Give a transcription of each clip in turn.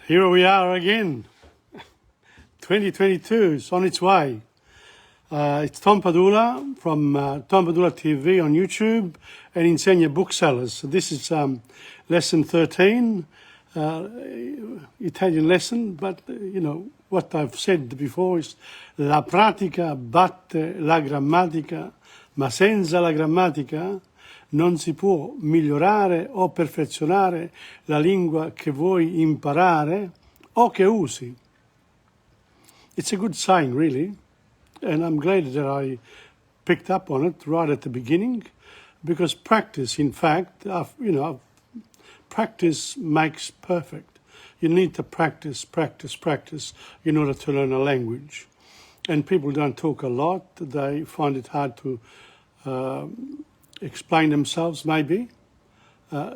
Here we are again. 2022 is on its way. It's Tom Padula from TomPadulaTV on YouTube and Insegna Booksellers. So this is lesson 13, Italian lesson, but what I've said before is la pratica batte la grammatica, ma senza la grammatica non si può migliorare o perfezionare la lingua che vuoi imparare o che usi. It's a good saying, really, and I'm glad that I picked up on it right at the beginning, because practice, in fact, practice makes perfect. You need to practice in order to learn a language. And people don't talk a lot. They find it hard to explain themselves, maybe.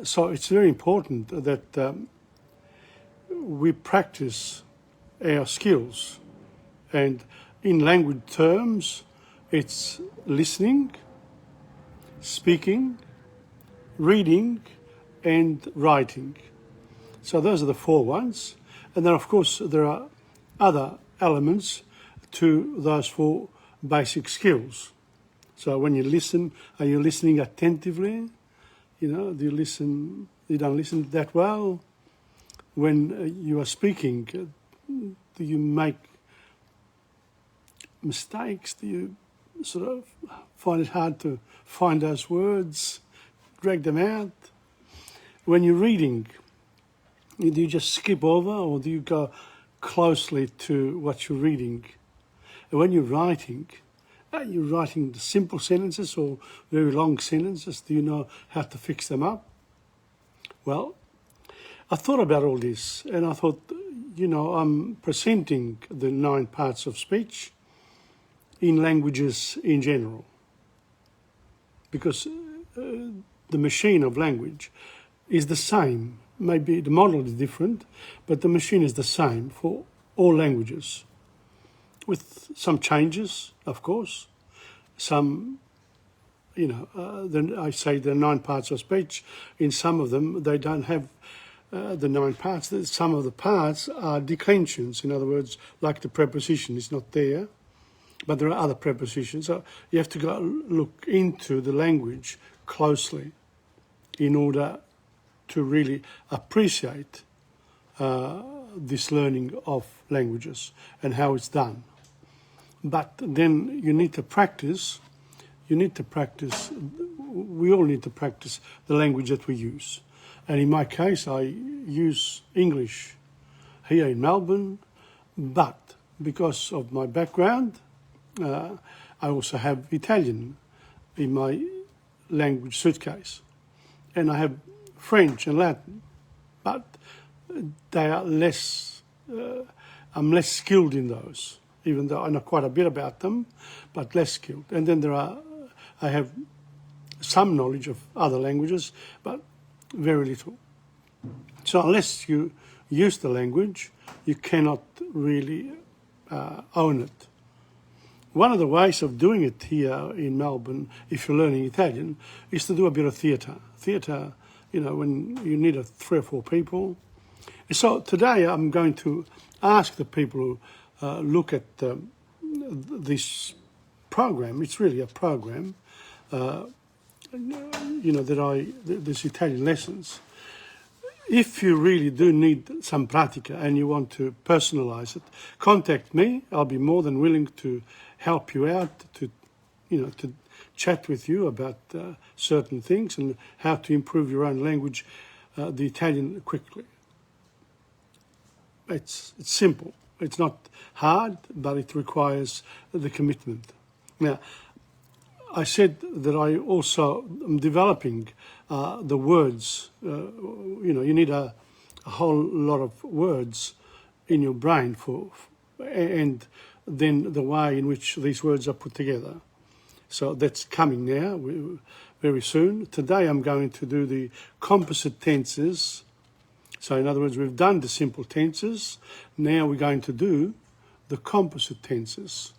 So it's very important that we practice our skills. And in language terms, it's listening, speaking, reading, and writing. So those are the four ones. And then, of course, there are other elements to those four basic skills. So when you listen, are you listening attentively? Do you listen, you don't listen that well? When you are speaking, do you make mistakes? Do you sort of find it hard to find those words, drag them out? When you're reading, do you just skip over, or do you go closely to what you're reading? And when you're writing, are you writing the simple sentences or very long sentences? Do you know how to fix them up? Well, I thought about all this, and I thought, I'm presenting the 9 parts of speech in languages in general, because the machine of language is the same. Maybe the model is different, but the machine is the same for all languages, with some changes, of course. Some, then I say the 9 parts of speech. In some of them, they don't have the 9 parts. Some of the parts are declensions. In other words, like the preposition is not there, but there are other prepositions. So you have to go look into the language closely in order to really appreciate this learning of languages and how it's done. But then you need to practice. We all need to practice the language that we use. And in my case, I use English here in Melbourne, but because of my background, I also have Italian in my language suitcase. And I have French and Latin, but they are less, I'm less skilled in those, even though I know quite a bit about them, but less skilled. And then I have some knowledge of other languages, but very little. So unless you use the language, you cannot really own it. One of the ways of doing it here in Melbourne, if you're learning Italian, is to do a bit of theatre. Theatre, when you need 3 or 4 people. So today I'm going to ask the people who look at this program. It's really a program, these Italian lessons. If you really do need some pratica and you want to personalize it, contact me. I'll be more than willing to help you out, to chat with you about certain things and how to improve your own language, the Italian, quickly. It's simple. It's not hard, but it requires the commitment. Now, I said that I also am developing the words. You need a whole lot of words in your brain and then the way in which these words are put together. So that's coming now, very soon. Today I'm going to do the composite tenses. So in other words, we've done the simple tenses. Now we're going to do the composite tenses.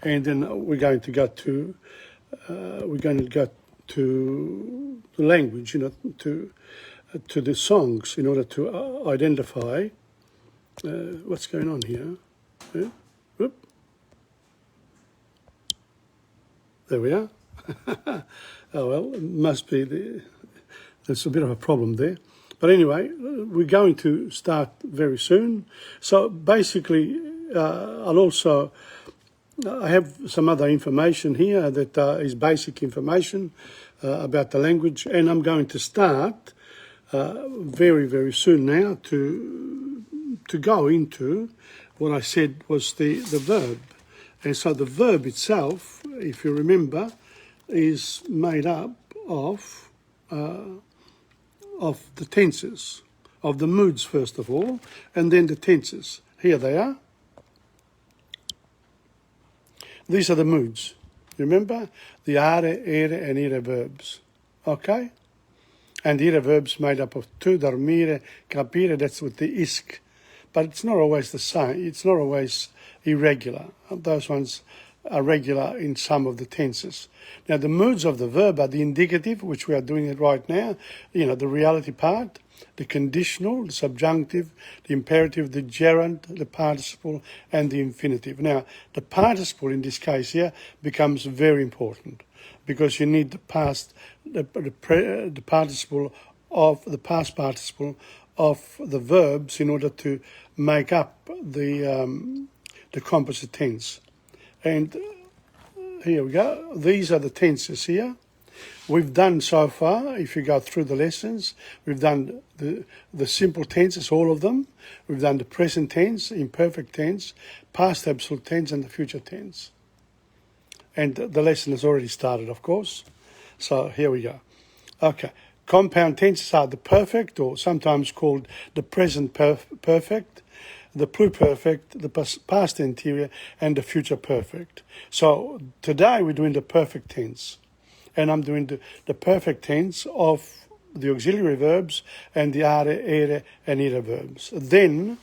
And then we're going to go to the language, to the songs in order to identify what's going on here? Whoop. There we are. Oh well, it must be there's a bit of a problem there. But anyway, we're going to start very soon. So basically, I have some other information here that is basic information about the language, and I'm going to start very, very soon now to go into what I said was the verb. And so the verb itself, if you remember, is made up of the tenses, of the moods first of all, and then the tenses. Here they are. These are the moods. Remember? The are, ere, and ire verbs. Okay? And ire verbs made up of tu, dormire, capire, that's with the isk. But it's not always the same. It's not always irregular. Those ones are regular in some of the tenses. Now, the moods of the verb are the indicative, which we are doing it right now, the reality part, the conditional, the subjunctive, the imperative, the gerund, the participle, and the infinitive. Now, the participle in this case here becomes very important because you need the past participle of the past participle of the verbs in order to make up the composite tense. And here we go. These are the tenses here. We've done so far, if you go through the lessons, we've done the simple tenses, all of them. We've done the present tense, imperfect tense, past absolute tense, and the future tense. And the lesson has already started, of course. So here we go. Okay. Compound tenses are the perfect, or sometimes called the present perfect, the pluperfect, the past interior, and the future perfect. So today we're doing the perfect tense. And I'm doing the perfect tense of the auxiliary verbs and the are, ere, and ire verbs. Then,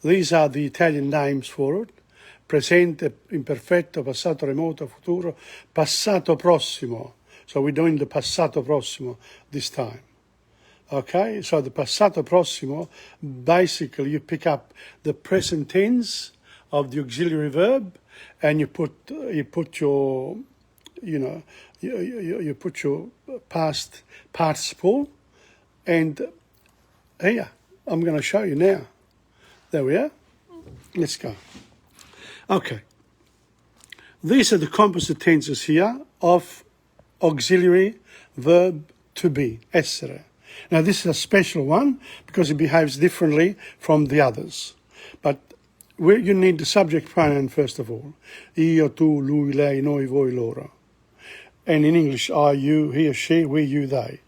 these are the Italian names for it. Presente, imperfetto, passato remoto, futuro, passato prossimo. So we're doing the passato prossimo this time. Okay, so the passato prossimo, basically you pick up the present tense of the auxiliary verb and you put your you put your past participle, and here, I'm going to show you now. There we are. Let's go. Okay. These are the composite tenses here of auxiliary verb to be, essere. Now, this is a special one because it behaves differently from the others. But you need the subject pronoun first of all. Io, tu, lui, lei, noi, voi, loro. And in English, I, you, he or she, we, you, they.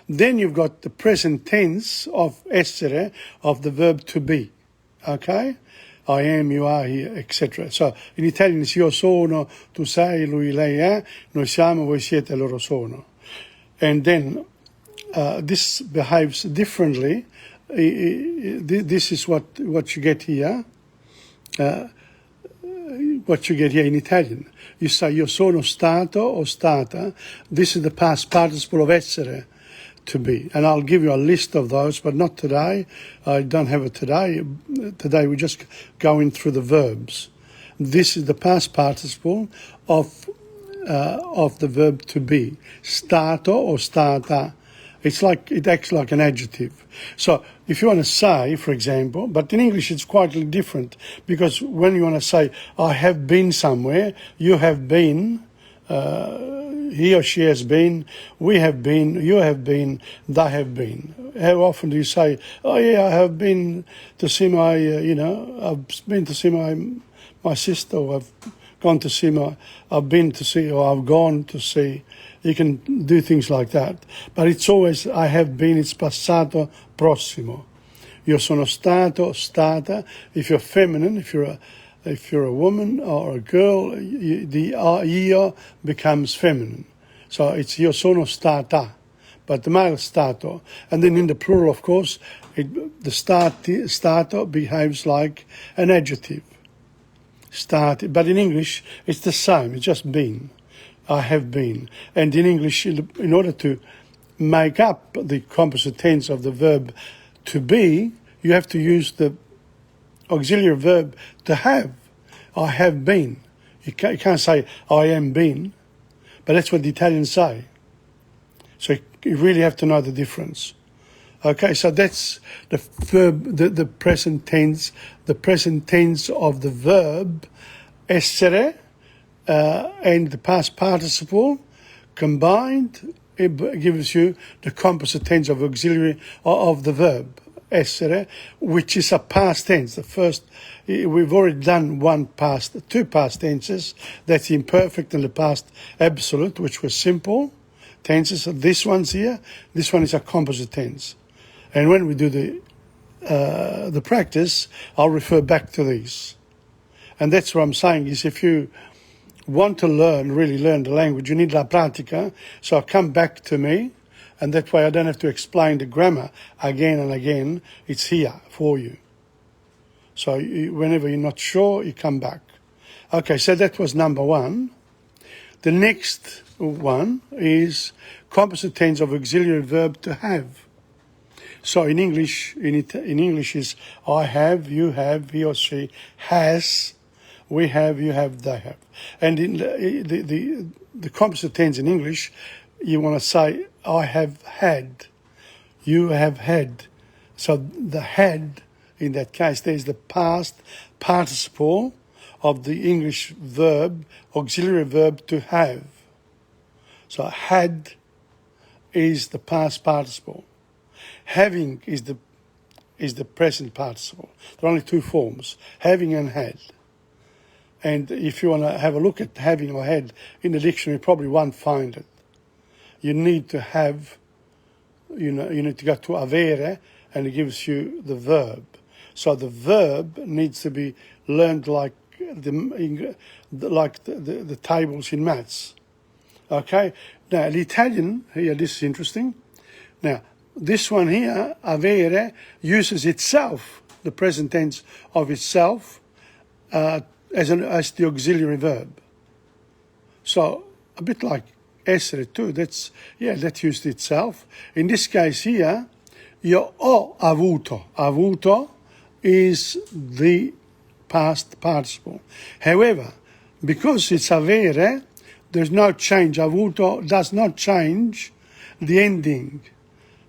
Then you've got the present tense of essere, of the verb to be. Okay? I am, you are, he, etc. So in Italian it's io sono, tu sei, lui, lei è, noi siamo, voi siete, loro sono. And then this behaves differently. This is what you get here. What you get here in Italian. You say io sono stato or stata. This is the past participle of essere, to be. And I'll give you a list of those, but not today. I don't have it today. Today we're just going through the verbs. This is the past participle of the verb to be. Stato or stata. It acts like an adjective. So if you want to say, for example, but in English it's quite different, because when you want to say, I have been somewhere, you have been, he or she has been, we have been, you have been, they have been. How often do you say, oh yeah, I have been to see my, I've been to see my sister, or I've been to see, or I've gone to see. You can do things like that. But it's always, I have been, it's passato prossimo. Io sono stato, stata. If you're feminine, if you're a woman or a girl, the io becomes feminine. So it's io sono stata, but the male stato. And then in the plural, of course, the stato behaves like an adjective. Stati. But in English, it's the same. It's just been. I have been. And in English, in order to make up the composite tense of the verb to be, you have to use the auxiliary verb to have. I have been. You can't say I am been, but that's what the Italians say. So you really have to know the difference. Okay, so that's the verb, the present tense of the verb essere and the past participle combined. It gives you the composite tense of auxiliary of the verb essere, which is a past tense. The first, we've already done two past tenses. That's the imperfect and the past absolute, which were simple tenses. So this one's here. This one is a composite tense. And when we do the practice, I'll refer back to these. And that's what I'm saying is if you want to really learn the language, you need la pratica. So come back to me, and that way I don't have to explain the grammar again and again. It's here for you. So whenever you're not sure, you come back. Okay, so that was number one. The next one is composite tense of auxiliary verb to have. So in English, in English is I have, you have, he or she has, we have, you have, they have. And in the composite tense in English, you want to say I have had, you have had. So the had, in that case, there's the past participle of the English verb, auxiliary verb to have. So had is the past participle. Having is the present participle. There are only two forms, having and had. And if you want to have a look at having or had in the dictionary, you probably won't find it. You need to have, you need to go to avere, and it gives you the verb. So the verb needs to be learned like the tables in maths. Okay? Now, the Italian, here, this is interesting. Now, this one here, avere, uses itself, the present tense of itself, as the auxiliary verb. So, a bit like essere too, that used itself. In this case here, io ho avuto. Avuto is the past participle. However, because it's avere, there's no change. Avuto does not change the ending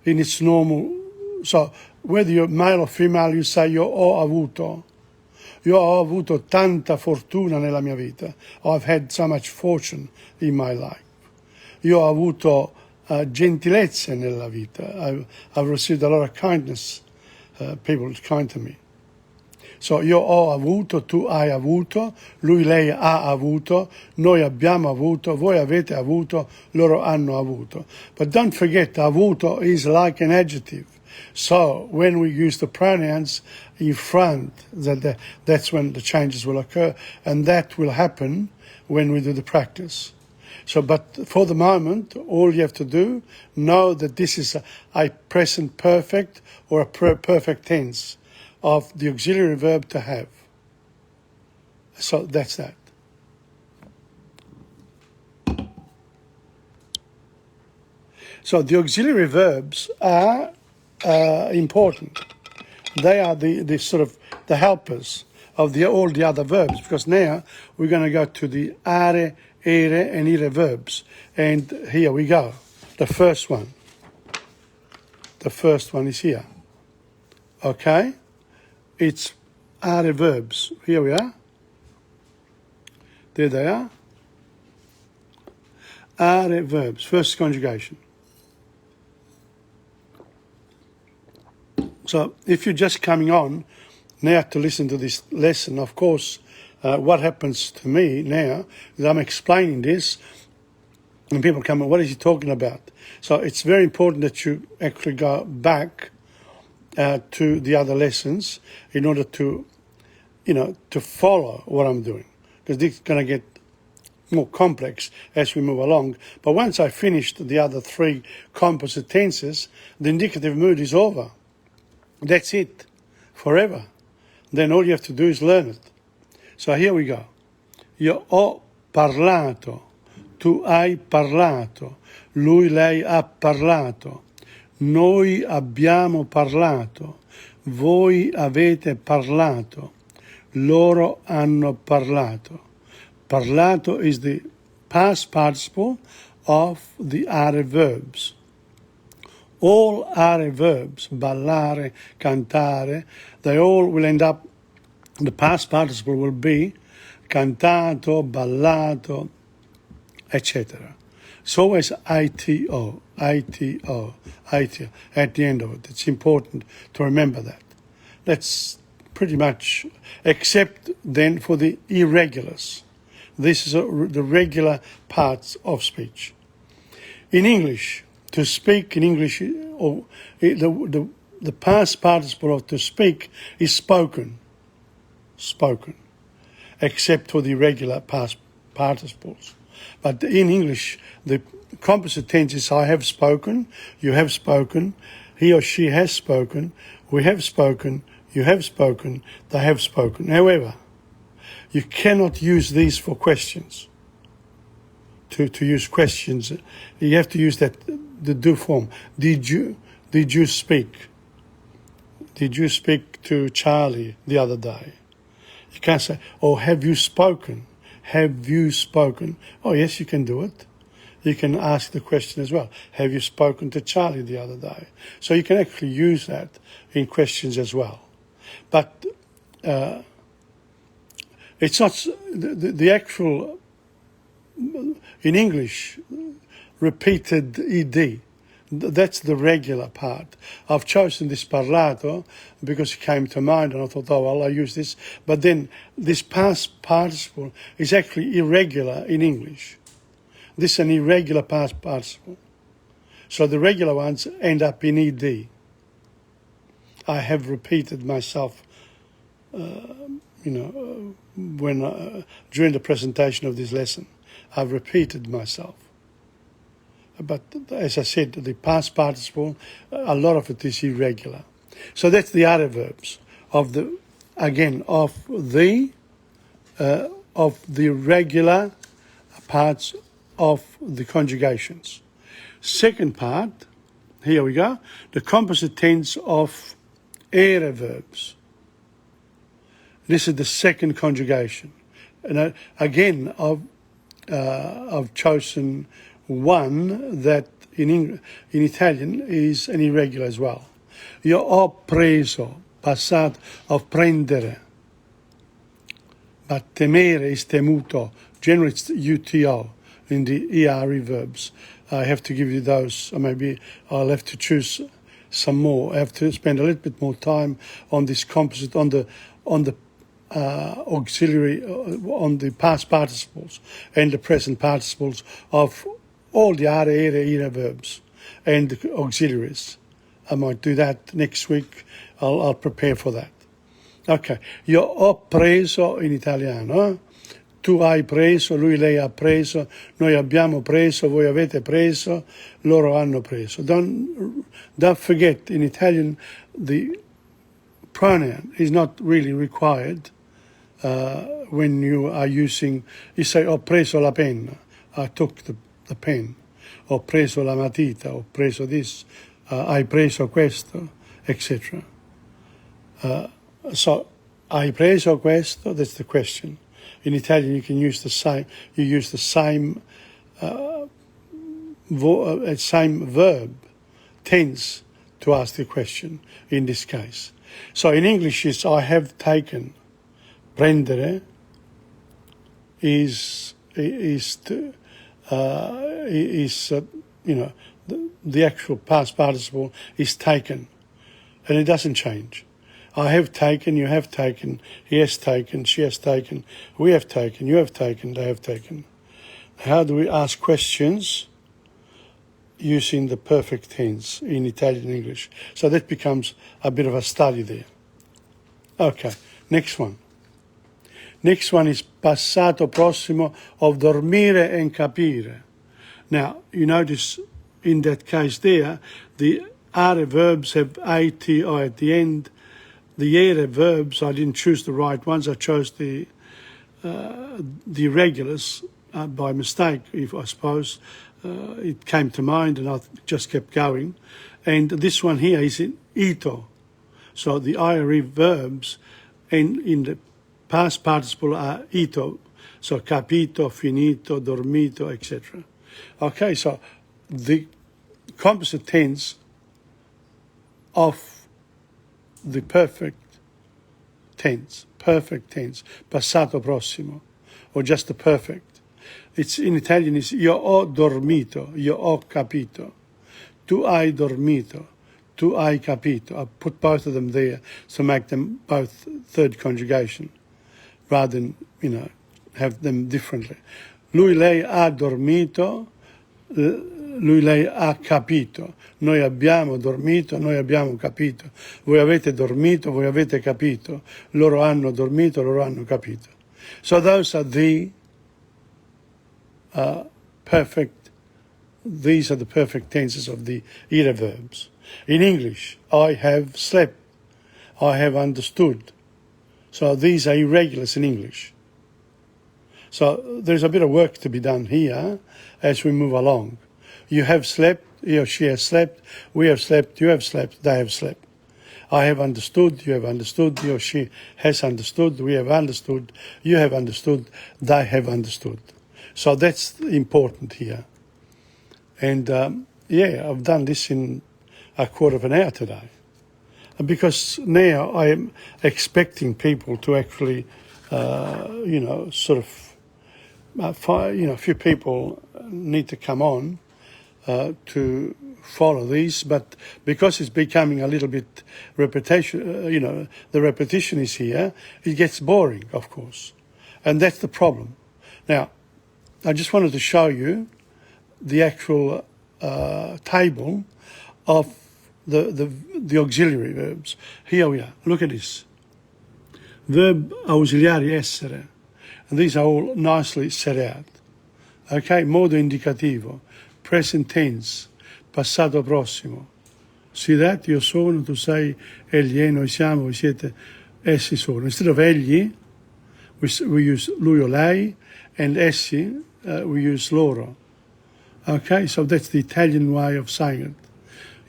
in its normal. So whether you're male or female, you say io ho avuto. Io ho avuto tanta fortuna nella mia vita. I've had so much fortune in my life. Io ho avuto gentilezza nella vita. I've received a lot of kindness. People kind to me. So io ho avuto, tu hai avuto, lui, lei ha avuto, noi abbiamo avuto, voi avete avuto, loro hanno avuto. But don't forget, avuto is like an adjective. So when we use the pronouns in front, that's when the changes will occur, and that will happen when we do the practice. So, but for the moment, all you have to do, know that this is a present perfect or a perfect tense of the auxiliary verb to have. So that's that. So the auxiliary verbs are important. They are the sort of the helpers of all the other verbs, because now we're going to go to the are, ere, and ire verbs. And here we go. The first one. The first one is here. Okay? It's are verbs. Here we are. There they are. Are verbs. First conjugation. So if you're just coming on now to listen to this lesson, of course, what happens to me now is I'm explaining this and people come, what is he talking about? So it's very important that you actually go back to the other lessons in order to, to follow what I'm doing. Because it's going to get more complex as we move along. But once I finished the other three composite tenses, the indicative mood is over. That's it, forever. Then all you have to do is learn it. So here we go. Io ho parlato, tu hai parlato, lui, lei ha parlato, Noi abbiamo parlato. Voi avete parlato. Loro hanno parlato. Parlato is the past participle of the are verbs. All are verbs, ballare, cantare, they all will end up, the past participle will be cantato, ballato, etc. It's always ITO, ITO, ITO at the end of it. It's important to remember that. That's pretty much, except then for the irregulars. This is the regular parts of speech. In English, to speak in English, or the past participle of to speak is spoken, spoken, except for the irregular past participles. But in English, the composite tense is I have spoken, you have spoken, he or she has spoken, we have spoken, you have spoken, they have spoken. However, you cannot use these for questions. To use questions, you have to use the do form. Did you speak? Did you speak to Charlie the other day? You can't say, oh, have you spoken? Have you spoken? Oh, yes, you can do it. You can ask the question as well. Have you spoken to Charlie the other day? So you can actually use that in questions as well. But it's not the actual, in English, repeated ed. That's the regular part. I've chosen this parlato because it came to mind and I thought, oh, well, I'll use this. But then this past participle is actually irregular in English. This is an irregular past participle. So the regular ones end up in ed. I have repeated myself, when during the presentation of this lesson. I've repeated myself. But as I said, the past participle, a lot of it is irregular. So that's the other verbs of the regular parts of the conjugations. Second part, here we go, the composite tense of ere verbs. This is the second conjugation. And again, I've chosen one that in Italian is an irregular as well. Io ho preso, passato, of prendere. But temere is temuto. Generally it's UTO in the ERE verbs. I have to give you those, or maybe I'll have to choose some more. I have to spend a little bit more time on this composite, on the auxiliary, on the past participles and the present participles of all the are, ere verbs and the auxiliaries. I might do that next week. I'll prepare for that. Ok, io ho preso in italiano. Tu hai preso, lui, lei ha preso, noi abbiamo preso, voi avete preso, loro hanno preso. Don't forget, in Italian, the pronoun is not really required when you are using, you say, ho preso la penna, I took the pen, ho preso la matita, ho preso this, hai preso questo, etc. So, hai preso questo, that's the question. In Italian, you can use the same. You use the same verb tense to ask the question. In this case, so in English, it's I have taken. Prendere is the actual past participle is taken, and it doesn't change. I have taken, you have taken, he has taken, she has taken, we have taken, you have taken, they have taken. How do we ask questions? Using the perfect tense in Italian and English. So that becomes a bit of a study there. Okay, next one. Next one is passato prossimo of dormire and capire. Now, you notice in that case there, the are verbs have ito at the end. The ere verbs, I didn't choose the right ones. I chose the irregulars by mistake, if I suppose. it came to mind, and I just kept going. And this one here is in ito. So the IRE verbs in the past participle are ito. So capito, finito, dormito, etc. Okay, so the composite tense of the perfect tense, passato prossimo, or just the perfect. It's in Italian is io ho dormito, io ho capito. Tu hai dormito, tu hai capito. I put both of them there to make them both third conjugation, rather than, have them differently. Lui, lei ha dormito, lui, lei ha capito. Noi abbiamo dormito, noi abbiamo capito. Voi avete dormito, voi avete capito. Loro hanno dormito, loro hanno capito. So those are the these are the perfect tenses of the ire verbs. In English, I have slept, I have understood. So these are irregulars in English. So there's a bit of work to be done here as we move along. You have slept, he or she has slept, we have slept, you have slept, they have slept. I have understood, you have understood, he or she has understood, we have understood, you have understood, they have understood. So that's important here. And I've done this in a quarter of an hour today. Because now I am expecting people to actually, a few people need to come on to follow these, but because it's becoming a little bit repetition, the repetition is here, it gets boring, of course. And that's the problem. Now, I just wanted to show you the actual table of the auxiliary verbs. Here we are. Look at this. Verb ausiliari essere. And these are all nicely set out. Okay, modo indicativo, present tense, passato prossimo. See that? Io sono, tu sei, egli è, noi siamo, voi siete, essi sono. Instead of egli, we use lui or lei, and essi, we use loro. Okay, so that's the Italian way of saying it.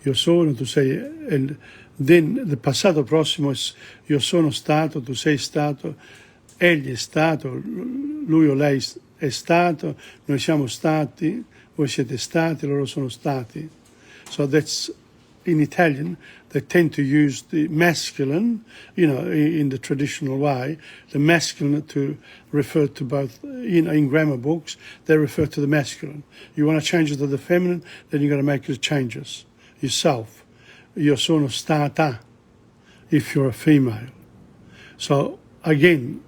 Io sono, tu sei, and then the passato prossimo is io sono stato, tu sei stato, egli è stato, lui o lei è stato, noi siamo stati, voi siete stati, loro sono stati. So that's in Italian, they tend to use the masculine, in the traditional way, the masculine to refer to both, in grammar books, they refer to the masculine. You want to change it to the feminine, then you've got to make the changes yourself. Io sono stata, if you're a female. So again,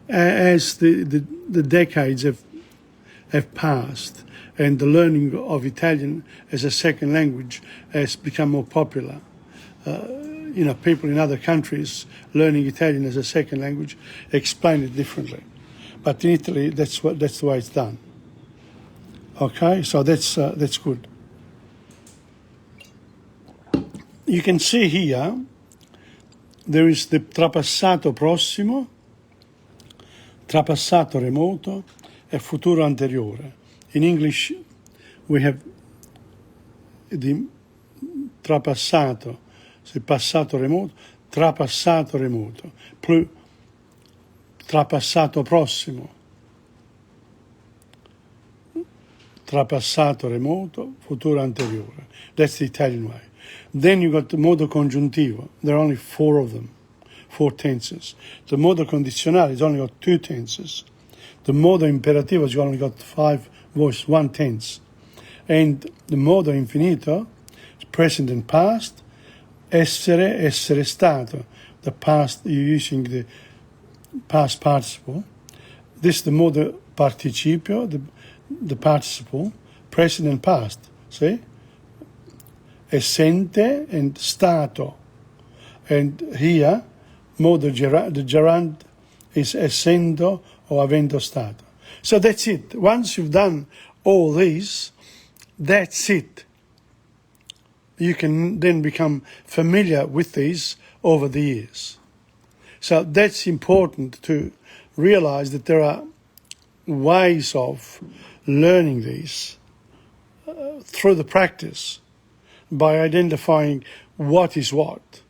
as the decades have passed, and the learning of Italian as a second language has become more popular. People in other countries learning Italian as a second language explain it differently. But in Italy, that's the way it's done. Okay, so that's good. You can see here, there is the trapassato prossimo, trapassato remoto, e futuro anteriore. In English, we have the trapassato, il passato remoto, trapassato remoto, più trapassato prossimo, trapassato remoto, futuro anteriore. That's the Italian way. Then you got the modo congiuntivo. There are only 4 of them, 4 tenses. The modo condizionale has only got 2 tenses. The modo imperativo has only got 5 voice, 1 tense. And the modo infinito is present and past. Essere stato. The past, you're using the past participle. This is the modo participio, the participle, present and past. See? Essente and stato. And here, modo the gerund is essendo or avendo stato. So that's it. Once you've done all these, that's it. You can then become familiar with these over the years. So that's important to realize that there are ways of learning these through the practice by identifying what is what.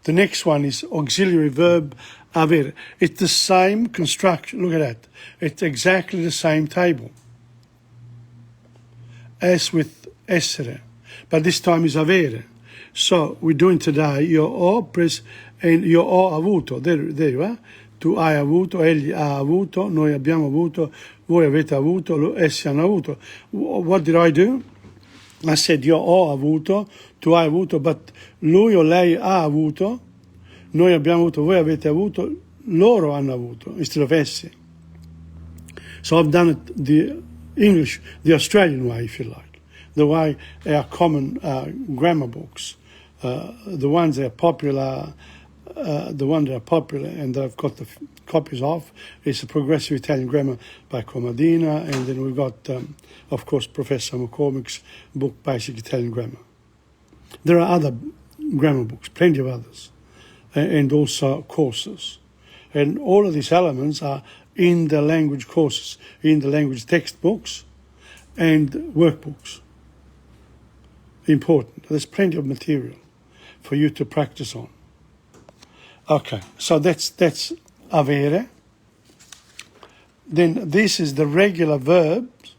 The next one is auxiliary verb avere. It's the same construction. Look at that. It's exactly the same table as with essere, but this time is avere. So we're doing today io ho and io ho avuto. There you are. Tu hai avuto, egli ha avuto, noi abbiamo avuto, voi avete avuto, essi hanno avuto. What did I do? I said io ho avuto, tu hai avuto, but lui o lei ha avuto, noi abbiamo avuto, voi avete avuto, loro hanno avuto, instead of essi. So I've done it the English, the Australian way, if you like, the way our common grammar books, the ones that are popular, and that I've got the copies of, is the Progressive Italian Grammar by Comadina, and then we've got, of course, Professor McCormick's book, Basic Italian Grammar. There are other grammar books, plenty of others, and also courses. And all of these elements are in the language courses, in the language textbooks and workbooks. Important. There's plenty of material for you to practice on. Okay, so that's avere. Then this is the regular verbs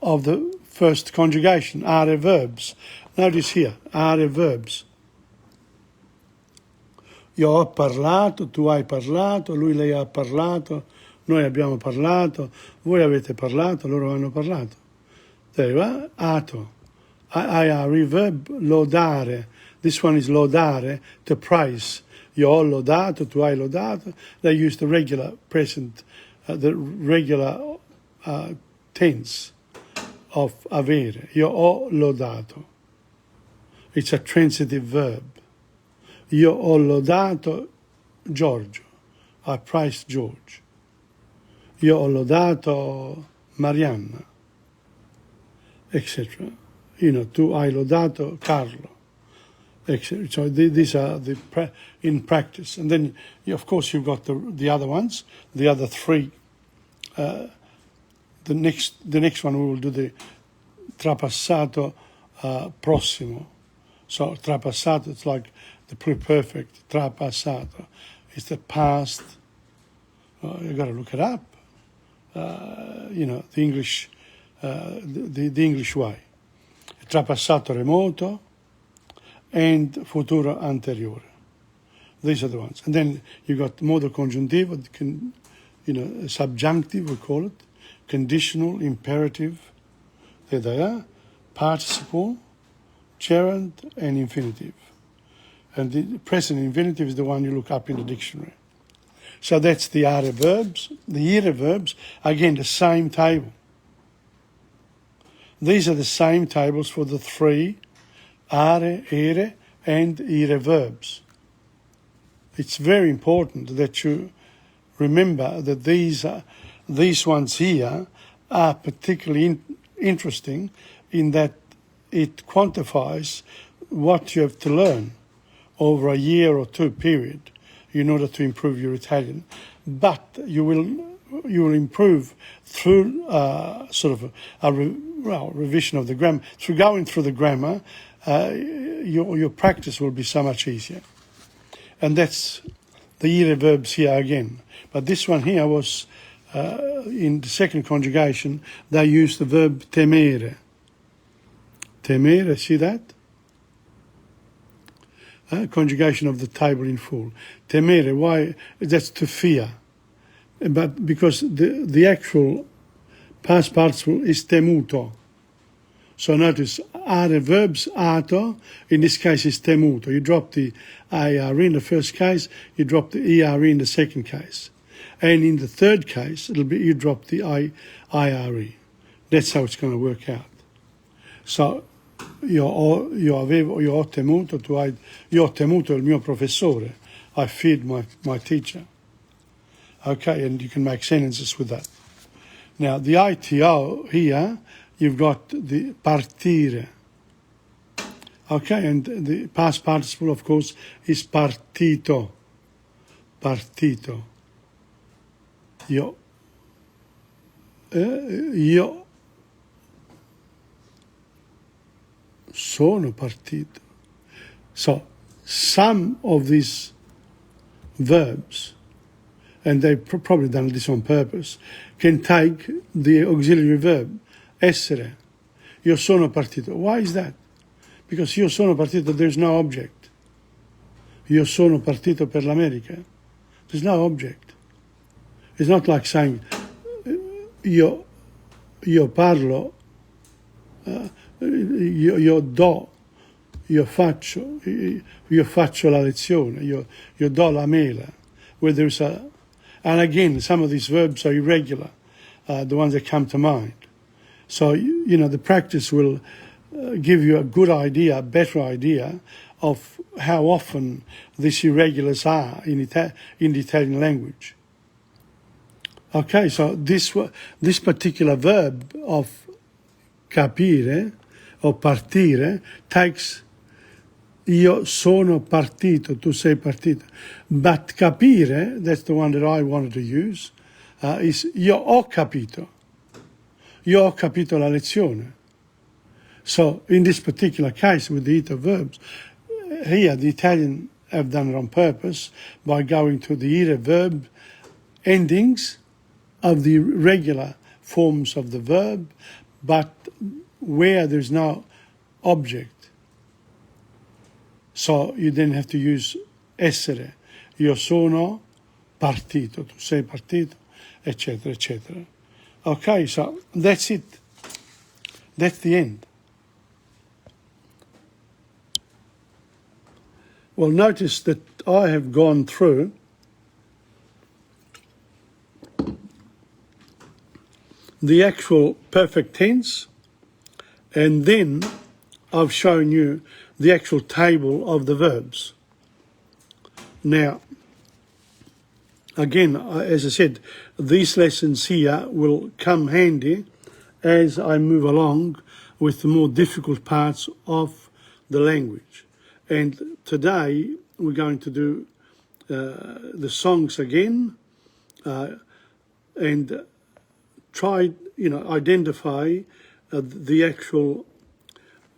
of the first conjugation, are verbs. Notice here, are verbs. Io ho parlato, tu hai parlato, lui, lei ha parlato, noi abbiamo parlato, voi avete parlato, loro hanno parlato. There you are, ato. I reverb, lodare. This one is lodare, to praise. Io ho lodato, tu hai lodato. They use the regular present, the regular tense of avere. Io ho lodato. It's a transitive verb. Io ho lodato Giorgio. I praised George. Io ho lodato Marianna, etc. You know, tu hai lodato Carlo, etc. So these are in practice. And then, of course, you've got the other ones, the other three. The next one we will do the trapassato prossimo. So trapassato, it's like the pluperfect, trapassato. It's the past. You've got to look it up. You know, the English, the English way. Trapassato remoto and futuro anteriore. These are the ones. And then you got modo congiuntivo, subjunctive, we call it, conditional, imperative. There they are. Participle, gerund, and infinitive. And the present infinitive is the one you look up in the dictionary. So that's the are verbs. The ire verbs, again, the same table. These are the same tables for the three are, ere, and ire verbs. It's very important that you remember that these ones here are particularly interesting in that it quantifies what you have to learn over a year or two period in order to improve your Italian. But you will improve through sort of a revision of the grammar. Through going through the grammar, your practice will be so much easier. And that's the ire verbs here again. But this one here was, in the second conjugation, they used the verb temere. Temere, see that? Conjugation of the table in full. Temere, why? That's to fear. But because the actual past participle is temuto. So notice, are verbs ato, in this case is temuto. You drop the IR in the first case, you drop the ER in the second case. And in the third case, you drop the IRE. That's how it's going to work out. So, io ho temuto il mio professore. I feared my teacher. Okay, and you can make sentences with that. Now, the ITO here, you've got the partire. Okay, and the past participle, of course, is partito. Partito. Io io sono partito. So some of these verbs, and they've probably done this on purpose, can take the auxiliary verb, essere. Io sono partito. Why is that? Because io sono partito, there's no object. Io sono partito per l'America. There's no object. It's not like saying io parlo, io do, io faccio la lezione, io do la mela. Where there's and again, some of these verbs are irregular, the ones that come to mind. So, the practice will give you a good idea, a better idea of how often these irregulars are in the Italian language. Okay, so this particular verb of capire or partire takes io sono partito, tu sei partito. But capire, that's the one that I wanted to use, is io ho capito. Io ho capito la lezione. So in this particular case with the iter verbs, here the Italian have done it on purpose by going to the iter verb endings of the regular forms of the verb, but where there's no object. So you then have to use essere. Io sono partito, tu sei partito, eccetera, eccetera. Okay, so that's it. That's the end. Well, notice that I have gone through the actual perfect tense, and then I've shown you the actual table of the verbs. Now, again, as I said, these lessons here will come handy as I move along with the more difficult parts of the language. And today we're going to do the songs again and try, identify the actual,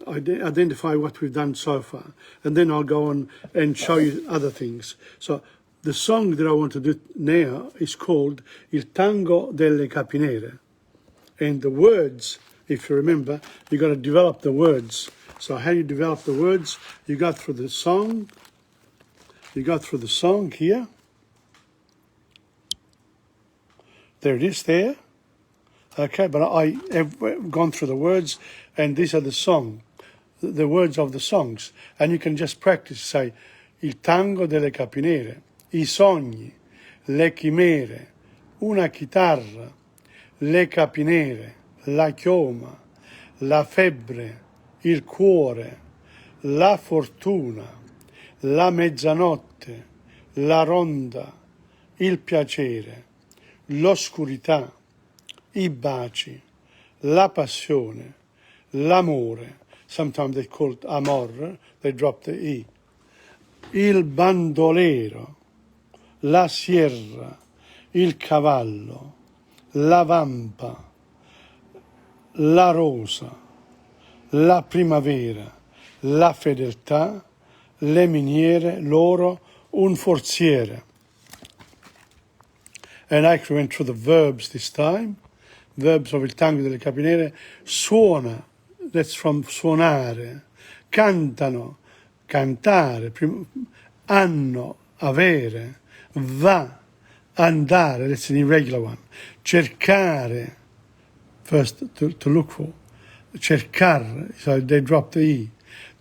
identify what we've done so far. And then I'll go on and show you other things. So the song that I want to do now is called Il Tango delle Capinere. And the words, if you remember, you've got to develop the words. So how you develop the words, you go through the song. You go through the song here. There it is there. Okay, but I have gone through the words, and these are the song, the words of the songs. And you can just practice, say, il tango delle capinere, I sogni, le chimere, una chitarra, le capinere, la chioma, la febbre, il cuore, la fortuna, la mezzanotte, la ronda, il piacere, l'oscurità, i baci, la passione, l'amore. Sometimes they call it amor, they drop the I. Il bandolero, la sierra, il cavallo, la vampa, la rosa, la primavera, la fedeltà, le miniere, l'oro, un forziere. And I actually went through the verbs this time. Verbs of il tango delle capinere. Suona, that's from suonare. Cantano, cantare. Hanno, avere. Va, andare, that's an irregular one. Cercare, first to look for. Cercare, so they drop the I.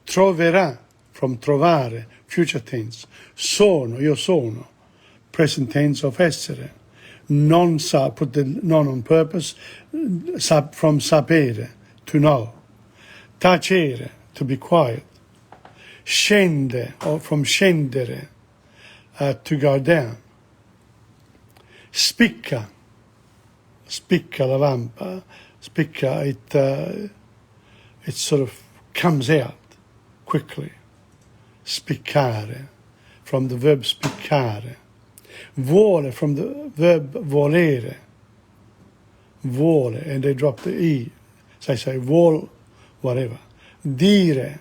Troverà, from trovare, future tense. Sono, io sono, present tense of essere. Non sa, put the non on purpose, from sapere, to know. Tacere, to be quiet. Scende, or from scendere, to go down. Spicca, spicca la vampa, spicca, it sort of comes out quickly. Spiccare, from the verb spiccare. Vuole, from the verb volere. vuole, and they drop the E. So they say vuol, whatever. Dire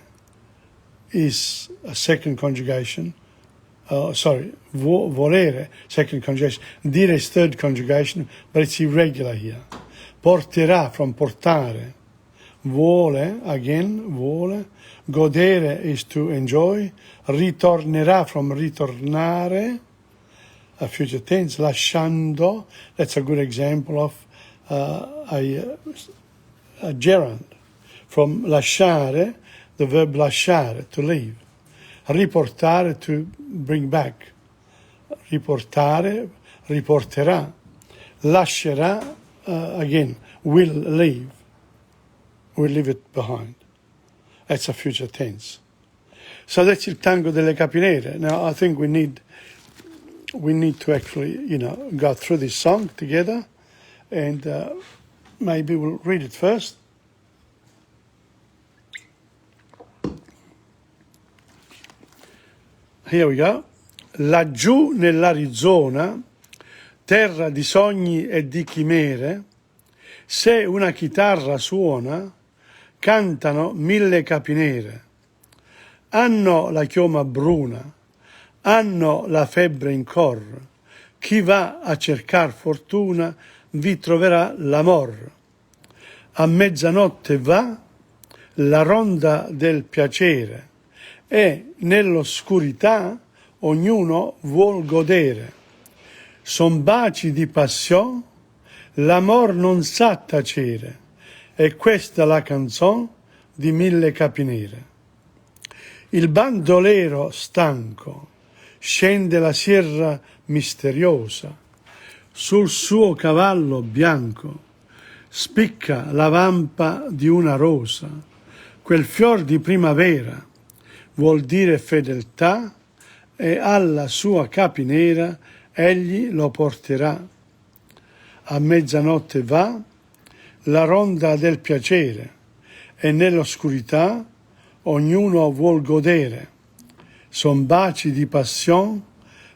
is a second conjugation. Volere, second conjugation. Dire is third conjugation, but it's irregular here. Porterà, from portare. Vuole, again, vuole. Godere is to enjoy. Ritornerà, from ritornare, a future tense. Lasciando, that's a good example of a gerund. From lasciare, the verb lasciare, to leave. Riportare, to bring back. Riportare, riporterà. Lascerà, again, will leave. Will leave it behind. That's a future tense. So that's il tango delle capinere. Now I think we need to actually, go through this song together, and maybe we'll read it first. Here we go. Laggiù nell'Arizona, terra di sogni e di chimere, se una chitarra suona, cantano 1000 capinere. Hanno la chioma bruna, hanno la febbre in cor. Chi va a cercar fortuna vi troverà l'amor. A mezzanotte va la ronda del piacere, e nell'oscurità ognuno vuol godere. Son baci di passione, l'amor non sa tacere, e questa la canzone di 1000 capinere. Il bandolero stanco scende la sierra misteriosa, sul suo cavallo bianco spicca la vampa di una rosa. Quel fior di primavera vuol dire fedeltà, e alla sua capinera egli lo porterà. A mezzanotte va la ronda del piacere, e nell'oscurità ognuno vuol godere. Son baci di passion,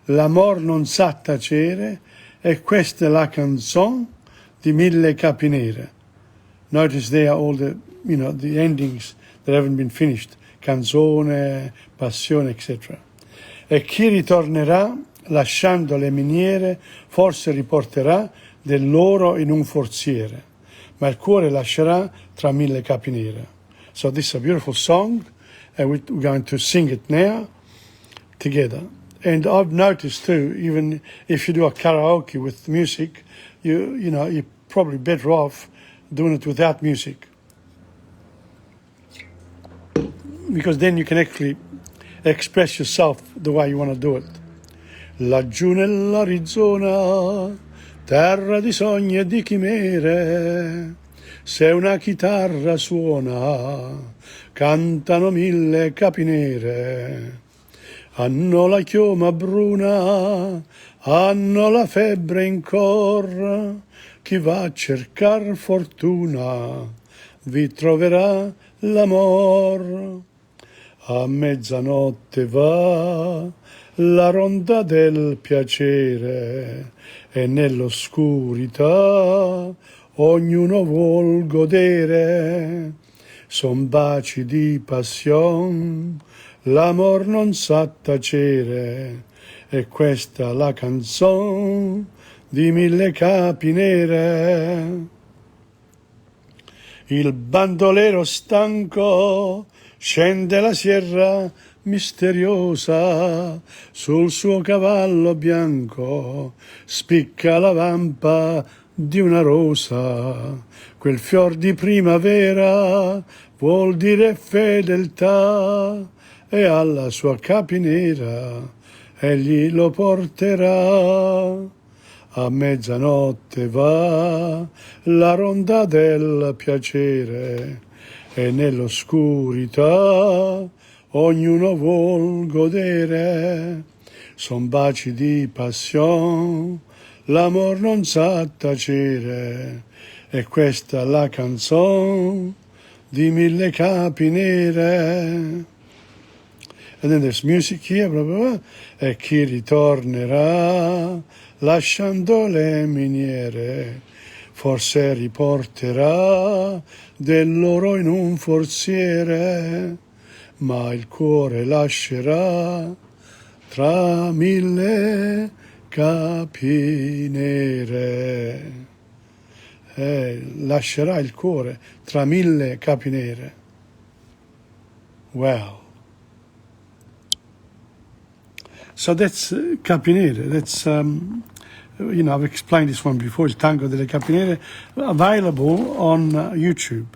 l'amor non sa tacere, e questa è la canzone di 1000 capinere. Notice there all the endings that haven't been finished. Canzone, passione, eccetera. E chi ritornerà, lasciando le miniere, forse riporterà dell'oro in un forziere, ma il cuore lascerà tra 1000 capinere. So this is a beautiful song, and we're going to sing it now together. And I've noticed too, even if you do a karaoke with music, you're probably better off doing it without music, because then you can actually express yourself the way you want to do it. Laggiù nell'Arizona, terra di sogni e di chimere, se una chitarra suona, cantano 1000 capinere. Hanno la chioma bruna, hanno la febbre in cor, chi va a cercar fortuna vi troverà l'amor. A mezzanotte va la ronda del piacere, e nell'oscurità ognuno vuol godere. Son baci di passion, l'amor non sa tacere, e questa la canzone di 1000 capinere. Il bandolero stanco scende la sierra misteriosa, sul suo cavallo bianco spicca la vampa di una rosa. Quel fior di primavera vuol dire fedeltà, e alla sua capinera egli lo porterà. A mezzanotte va la ronda del piacere, e nell'oscurità ognuno vuol godere. Son baci di passion, l'amor non sa tacere, e questa è la canzone di 1000 capinere. And then there's music here, blah, blah, blah. E chi ritornerà, lasciando le miniere, forse riporterà dell'oro in un forziere, ma il cuore lascerà tra 1000 capi nere. Lascerà il cuore tra 1000 capi nere. Wow. So that's capi nere. That's, I've explained this one before. Il Tango delle Capi Nere, available on YouTube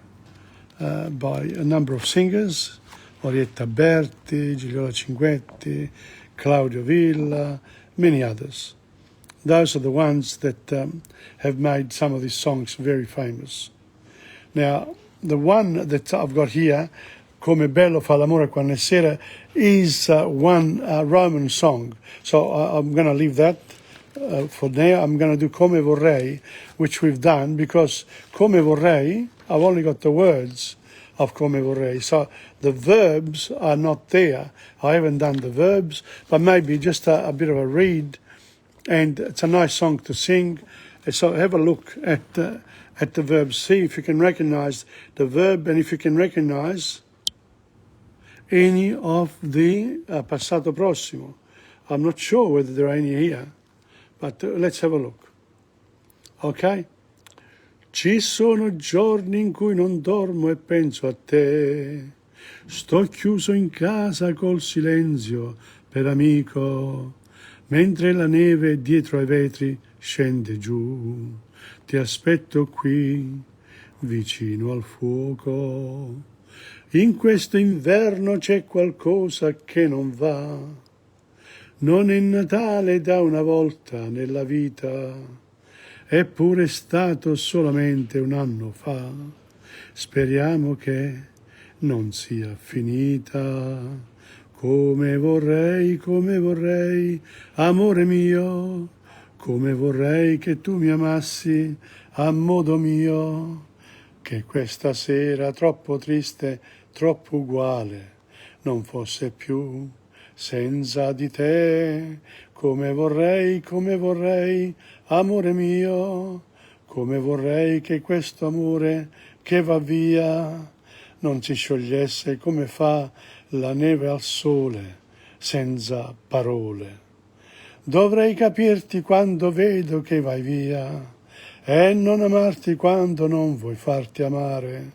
by a number of singers. Orietta Berti, Gigliola Cinquetti, Claudio Villa, many others. Those are the ones that have made some of these songs very famous. Now, the one that I've got here, Come bello fa l'amore quando è sera, is one Roman song. So I'm going to leave that for now. I'm going to do Come vorrei, which we've done, because Come vorrei, I've only got the words of Come vorrei. So the verbs are not there. I haven't done the verbs, but maybe just a bit of a read. And it's a nice song to sing. So have a look at the verbs. See if you can recognize the verb and if you can recognize any of the passato prossimo. I'm not sure whether there are any here, but let's have a look. Ok? Ci sono giorni in cui non dormo e penso a te. Sto chiuso in casa col silenzio per amico, mentre la neve dietro ai vetri scende giù. Ti aspetto qui, vicino al fuoco. In questo inverno c'è qualcosa che non va. Non è Natale da una volta nella vita, eppure è stato solamente un anno fa. Speriamo che non sia finita. Come vorrei, amore mio, come vorrei che tu mi amassi a modo mio, che questa sera troppo triste, troppo uguale, non fosse più senza di te. Come vorrei, amore mio, come vorrei che questo amore che va via non si sciogliesse come fa la neve al sole, senza parole. Dovrei capirti quando vedo che vai via e non amarti quando non vuoi farti amare,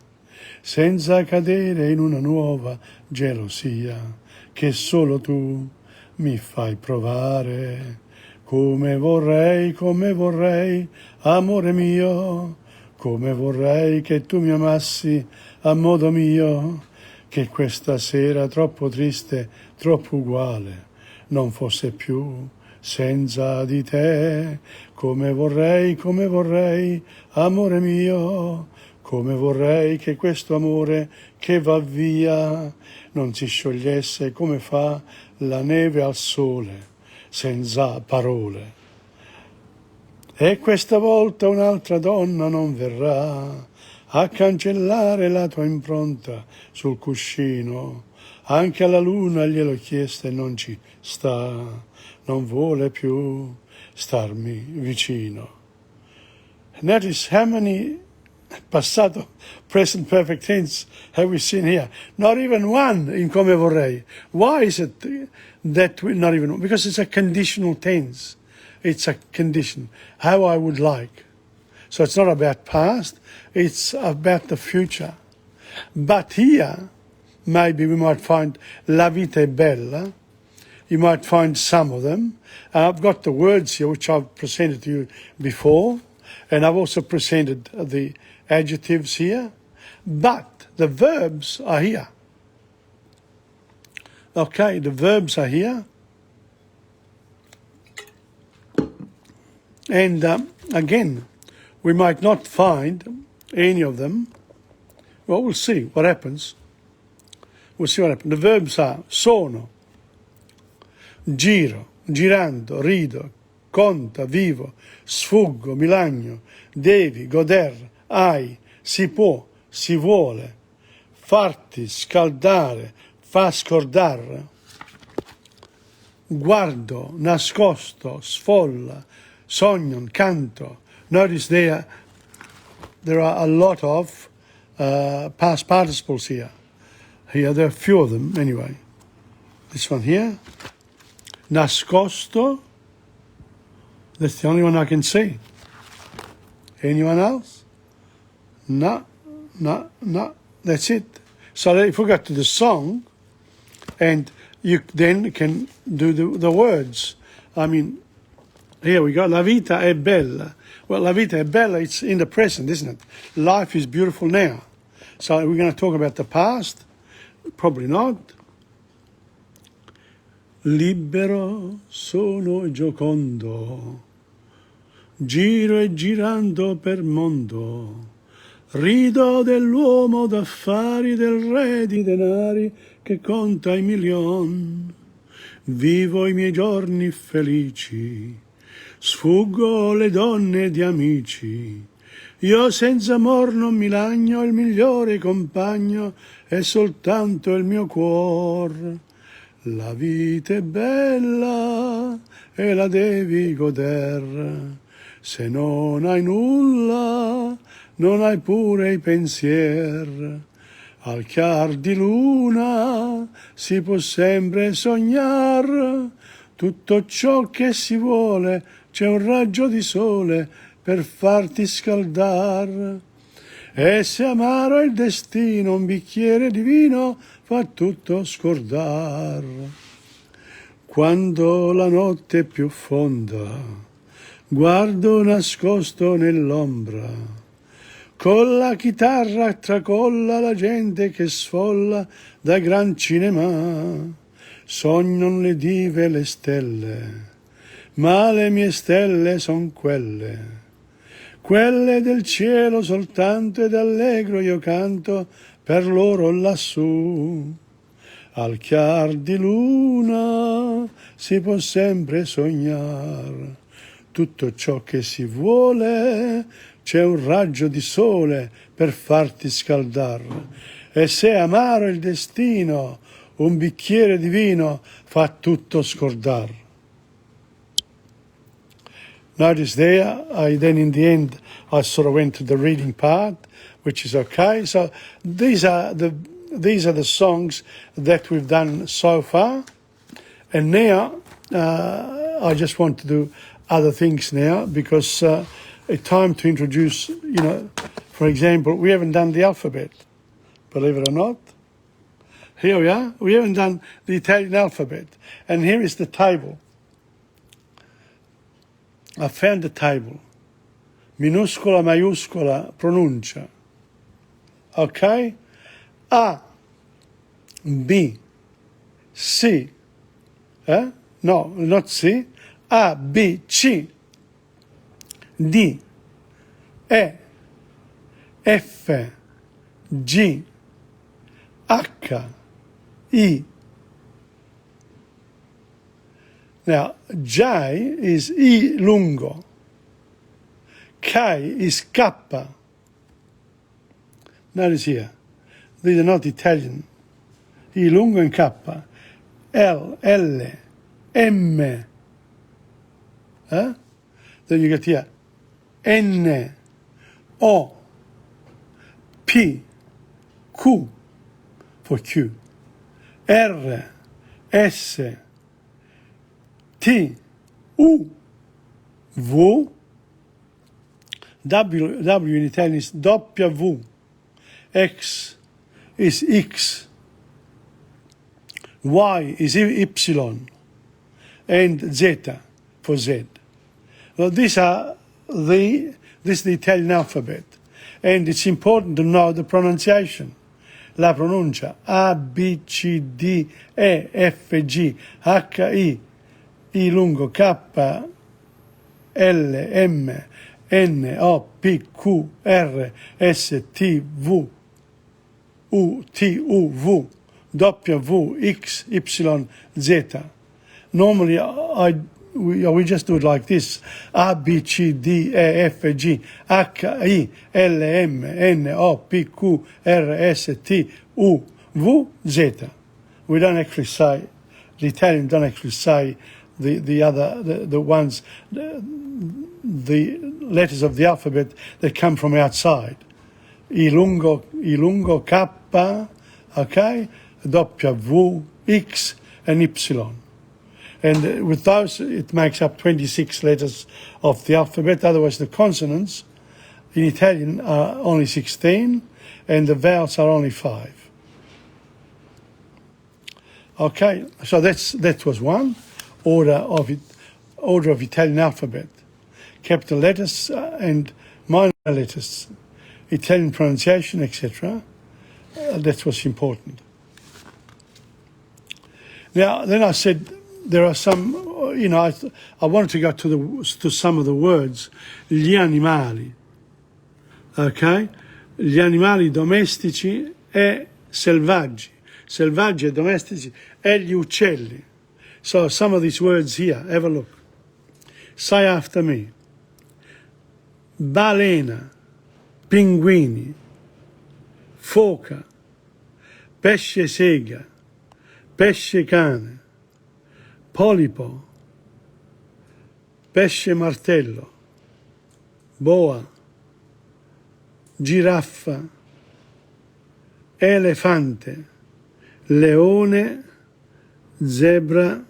senza cadere in una nuova gelosia che solo tu mi fai provare. Come vorrei, amore mio, come vorrei che tu mi amassi a modo mio, che questa sera troppo triste, troppo uguale, non fosse più senza di te. Come vorrei, amore mio, come vorrei che questo amore che va via non si sciogliesse come fa la neve al sole, senza parole. E questa volta un'altra donna non verrà a cancellare la tua impronta sul cuscino. Anche alla luna gliel'ho chiesto e non ci sta, non vuole più starmi vicino. Notice how many passato, present perfect tense have we seen here? Not even one in come vorrei. Why is it that we not even one? Because it's a conditional tense. It's a condition, how I would like. So it's not about past, it's about the future. But here, maybe we might find La vita è bella. You might find some of them. I've got the words here, which I've presented to you before. And I've also presented the adjectives here. But the verbs are here. Okay, the verbs are here. And again, we might not find any of them. Well, we'll see what happens. We'll see what happens. The verbs are sono, giro, girando, rido, conta, vivo, sfuggo, mi lagno, devi, goder, hai, si può, si vuole, farti, scaldare, fa scordare, guardo, nascosto, sfolla, sogno, canto. Notice there there are a lot of past participles here. Here, there are a few of them anyway. This one here, nascosto. That's the only one I can see. Anyone else? No. That's it. So if we go to the song, and you then can do the words. I mean, here we go. La vita è bella. Well, la vita è bella, it's in the present, isn't it? Life is beautiful now. So we're going to talk about the past? Probably not. Libero sono giocondo, giro e girando per mondo, rido dell'uomo d'affari, del re di denari che conta i milioni. Vivo i miei giorni felici, sfuggo le donne di amici. Io senza amor non mi lagno, il migliore compagno è soltanto il mio cuor. La vita è bella e la devi goder. Se non hai nulla, non hai pure i pensier. Al chiar di luna si può sempre sognar. Tutto ciò che si vuole, c'è un raggio di sole per farti scaldar. E se amaro è il destino, un bicchiere di vino fa tutto scordar. Quando la notte è più fonda, guardo nascosto nell'ombra, con la chitarra tracolla la gente che sfolla da gran cinema. Sognon le dive e le stelle, ma le mie stelle son quelle del cielo soltanto, ed allegro io canto per loro lassù. Al chiar di luna si può sempre sognar, tutto ciò che si vuole, c'è un raggio di sole per farti scaldar. E se amaro il destino, un bicchiere di vino fa tutto scordar. Notice there, then in the end, I sort of went to the reading part, which is okay. So these are the songs that we've done so far, and now I just want to do other things now because it's time to introduce. For example, we haven't done the alphabet, believe it or not. Here we are. We haven't done the Italian alphabet, and here is the table. I found the table. Minuscola, maiuscola, pronuncia. Okay? A, B, C. No, not C. A, B, C. D, E, F, G, H, I. Now, J is I lungo. K is K. Notice here, these are not Italian. I lungo and K. L, L, M. Then you get here N, O, P, Q for Q, R, S, T, U, V, W in Italian is W, X is X, Y is Y, and Z for Z. Well, this is the Italian alphabet, and it's important to know the pronunciation. La pronuncia A, B, C, D, E, F, G, H, I lungo, K, L, M, N, O, P, Q, R, S, T, V, U, T, U, V, W, X, Y, Z. Normally, we just do it like this. A, B, C, D, E, F, G, H, I, L, M, N, O, P, Q, R, S, T, U, V, Z. We don't actually say, the Italians don't actually say the ones, the letters of the alphabet that come from outside. I lungo K, okay, W, X, and Y. And with those, it makes up 26 letters of the alphabet. Otherwise, the consonants in Italian are only 16, and the vowels are only 5. Okay, so that was one order of Italian alphabet: capital letters and minor letters, Italian pronunciation, etc. That was important. Now, then I said there are some, I wanted to go to some of the words. Gli animali, okay? Gli animali domestici e selvaggi. Selvaggi e domestici e gli uccelli. So some of these words here, have a look. Say after me. Balena, pinguini, foca, pesce sega, pesce cane, polipo, pesce martello, boa, giraffa, elefante, leone, zebra,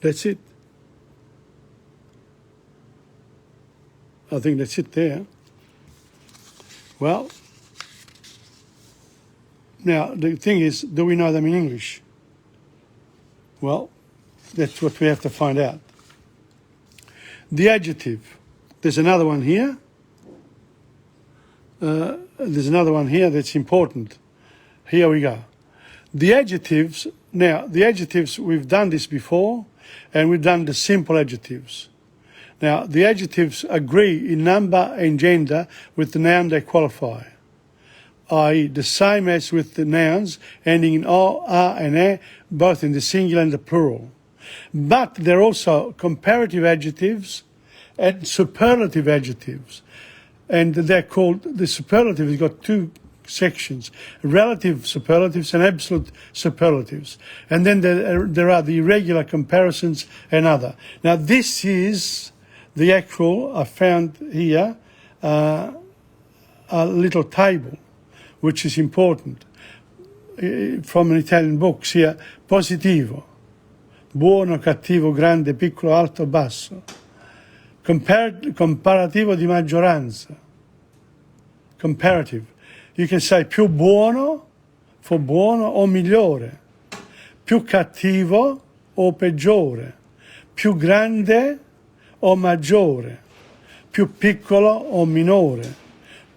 that's it. I think that's it there. Well, now the thing is, do we know them in English? Well, that's what we have to find out. The adjective. There's another one here. There's another one here that's important. Here we go. The adjectives. Now, the adjectives, we've done this before, and we've done the simple adjectives. Now, the adjectives agree in number and gender with the noun they qualify, i.e. the same as with the nouns ending in O, A and E, both in the singular and the plural. But there are also comparative adjectives and superlative adjectives. And they're called, the superlative has got two sections: relative superlatives and absolute superlatives. And then there are the irregular comparisons and other. Now this is the actual, I found here, a little table, which is important, from an Italian books here. Positivo, buono, cattivo, grande, piccolo, alto, basso. Comparativo di maggioranza. Comparative. You can say più buono for buono o migliore, più cattivo o peggiore, più grande o maggiore, più piccolo o minore,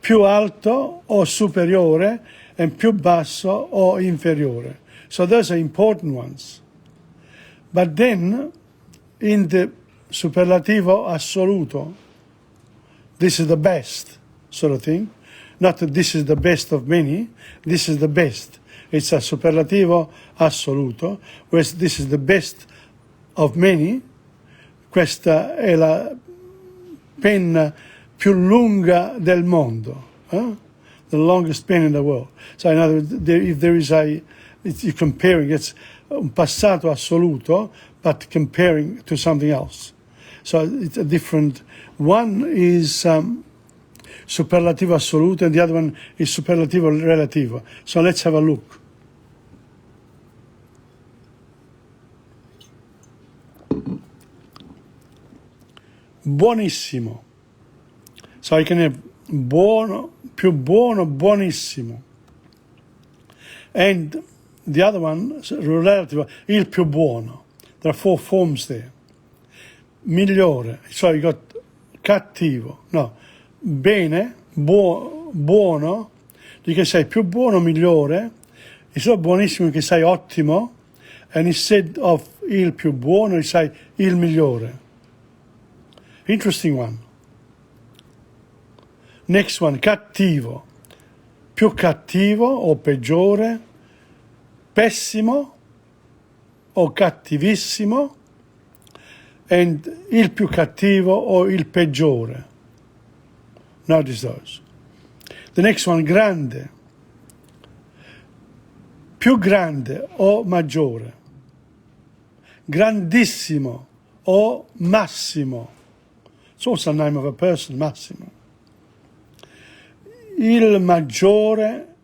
più alto o superiore, and più basso o inferiore. So those are important ones. But then, in the superlativo assoluto, this is the best sort of thing. Not that this is the best of many, this is the best. It's a superlativo assoluto, where this is the best of many. Questa è la penna più lunga del mondo, the longest pen in the world. So in other words, if there is you're comparing, it's un passato assoluto, but comparing to something else. So it's a different, one is superlativo assoluto and the other one is superlativo relativo. So let's have a look. Buonissimo. So I can have buono, più buono, buonissimo. And the other one, relativo, il più buono. There are 4 forms there. Migliore. So you got cattivo. No. Bene, buono. You can say più buono, migliore. Instead of buonissimo, you can say ottimo. And instead of il più buono, you say il migliore. Interesting one. Next one, cattivo. Più cattivo o peggiore, pessimo o cattivissimo, and il più cattivo o il peggiore. Notice those. The next one, grande. più grande o maggiore, grandissimo o massimo. It's also the name of a person, Massimo. Il maggiore,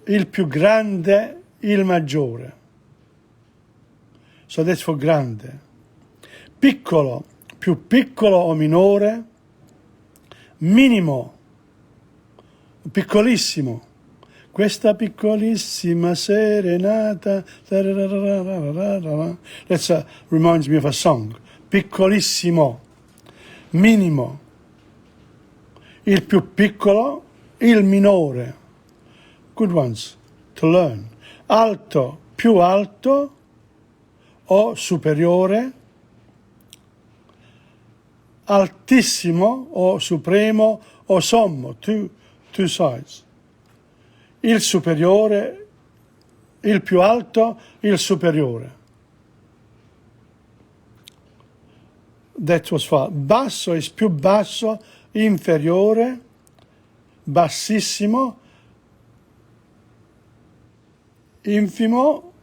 il più grande, il maggiore. So that's for grande. Piccolo, più piccolo o minore, minimo, piccolissimo. Questa piccolissima serenata. That reminds me of a song. Piccolissimo, minimo. Il più piccolo, il minore. Good ones to learn. Alto, più alto o superiore. Altissimo o supremo o sommo. Two sides. Il superiore, il più alto, il superiore. That was far. Basso is più basso, inferiore, bassissimo, infimo,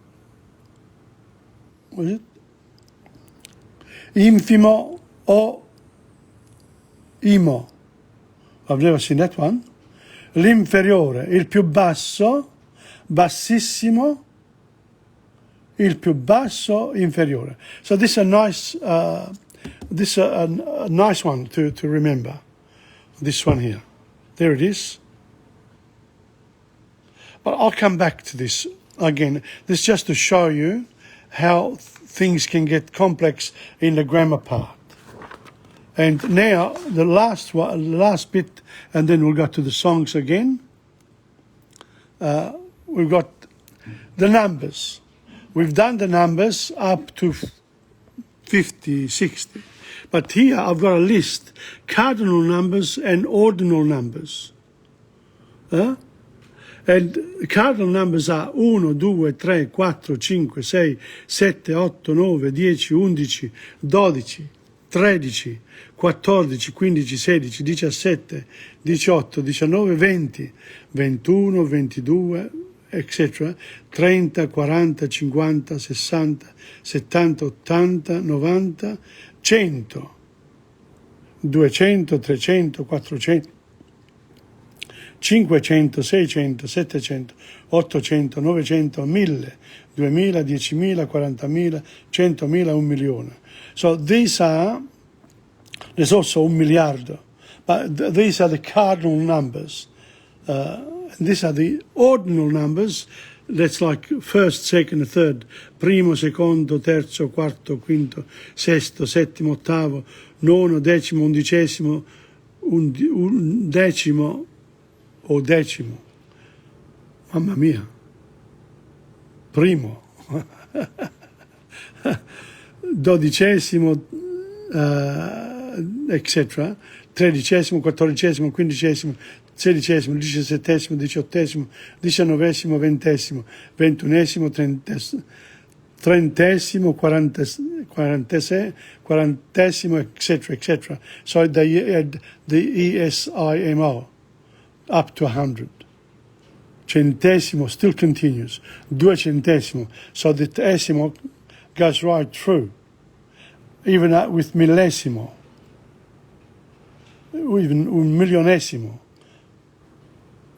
infimo o imo. I've never seen that one. L'inferiore, il più basso, bassissimo, il più basso, inferiore. So this is a nice, a nice one to remember. This one here. There it is. But I'll come back to this again. This is just to show you how things can get complex in the grammar part. And now the last bit, and then we'll go to the songs again. We've got the numbers. We've done the numbers up to 50, 60. But here I've got a list, cardinal numbers and ordinal numbers. And cardinal numbers are 1, 2, 3, 4, 5, 6, 7, 8, 9, 10, 11, 12, 13, 14, 15, 16, 17, 18, 19, 20, 21, 22, etc. 30, 40, 50, 60, 70, 80, 90, 100, 200, 300, 400, 500, 600, 700, 800, 900, 1000, 2000, 10.000, 40.000, 100.000, 1 milione. So these are, there's also 1 miliardo, but these are the cardinal numbers. These are the ordinal numbers. That's like first, second, third, primo, secondo, terzo, quarto, quinto, sesto, settimo, ottavo, nono, decimo, undicesimo, undecimo o decimo. Mamma mia. Primo. Dodicesimo, etc. Tredicesimo, quattordicesimo, quindicesimo, sedicesimo, diciassettesimo, diciottesimo, diciannovesimo, ventesimo, ventunesimo, trentesimo, quarantesimo, etc., etc. So they add the ESIMO up to 100. Centesimo still continues. Duecentesimo. So the esimo goes right through. Even with millesimo. Even un milionesimo.